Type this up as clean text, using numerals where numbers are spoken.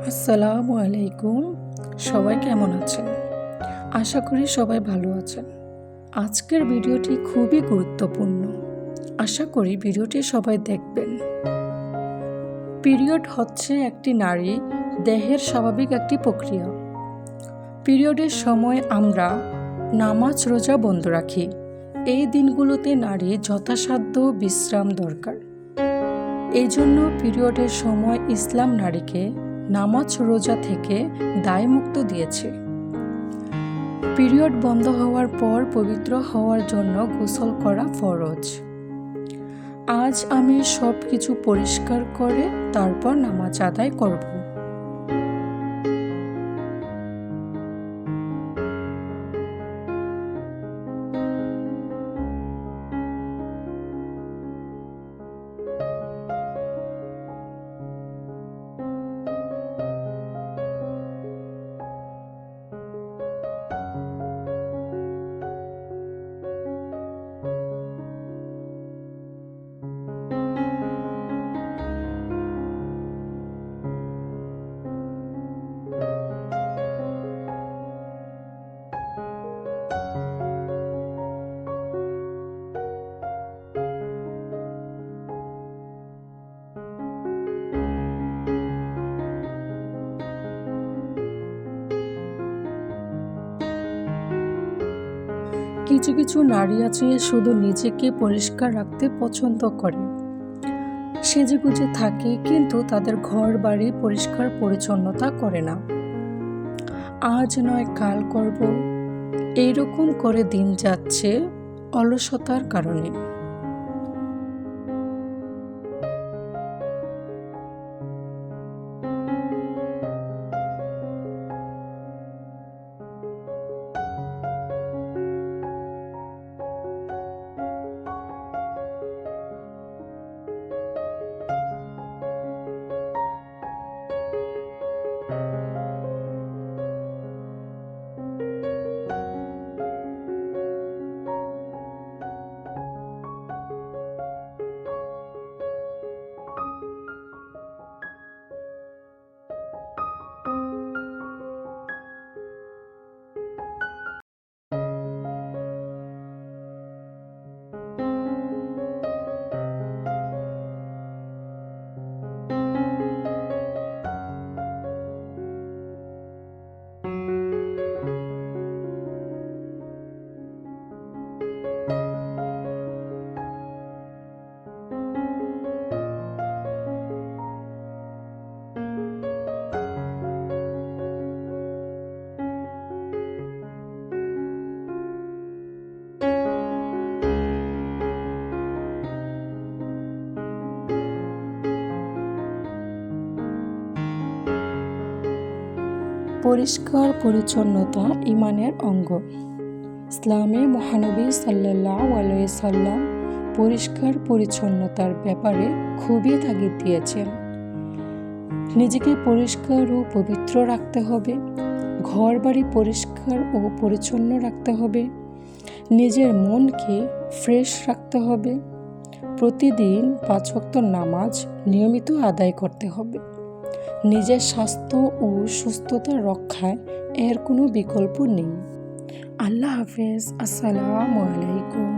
আসসালামু আলাইকুম। সবাই কেমন আছেন? আশা করি সবাই ভালো আছেন। আজকের ভিডিওটি খুবই গুরুত্বপূর্ণ। আশা করি ভিডিওটি সবাই দেখবেন। পিরিয়ড হচ্ছে একটি নারী দেহের স্বাভাবিক একটি প্রক্রিয়া। পিরিয়ডের সময় আমরা নামাজ রোজা বন্ধ রাখি। এই দিনগুলোতে নারী যথাসাধ্য বিশ্রাম দরকার। এই জন্য পিরিয়ডের সময় ইসলাম নারীকে নামাজ রোজা থেকে দায়মুক্ত দিয়েছে। পিরিয়ড বন্ধ হওয়ার পর পবিত্র হওয়ার জন্য গোসল করা ফরজ। আজ আমি সব কিছু পরিষ্কার করে তারপর নামাজ আদায় করব। কিছু কিছু নারী আছে শুধু নিজেকে পরিষ্কার রাখতে পছন্দ করে, সেজেগুজে থাকে, কিন্তু তাদের ঘর বাড়ি পরিষ্কার পরিচ্ছন্নতা করে না। আজ নয় কাল করব, এইরকম করে দিন যাচ্ছে অলসতার কারণে। পরিষ্কার পরিচ্ছন্নতা ঈমানের অঙ্গ। ইসলামে মহানবী সাল্লাল্লাহু আলাইহি সাল্লাম পরিষ্কার পরিচ্ছন্নতার ব্যাপারে খুবই তাগিদ দিয়েছেন। নিজেকে পরিষ্কার ও পবিত্র রাখতে হবে, ঘর বাড়ি পরিষ্কার ও পরিচ্ছন্ন রাখতে হবে, নিজের মনকে ফ্রেশ রাখতে হবে, প্রতিদিন 5 ওয়াক্ত নামাজ নিয়মিত আদায় করতে হবে। নিজের স্বাস্থ্য ও সুস্থতা রক্ষায় এর কোনো বিকল্প নেই। আল্লাহ হাফেজ। আসসালামু আলাইকুম।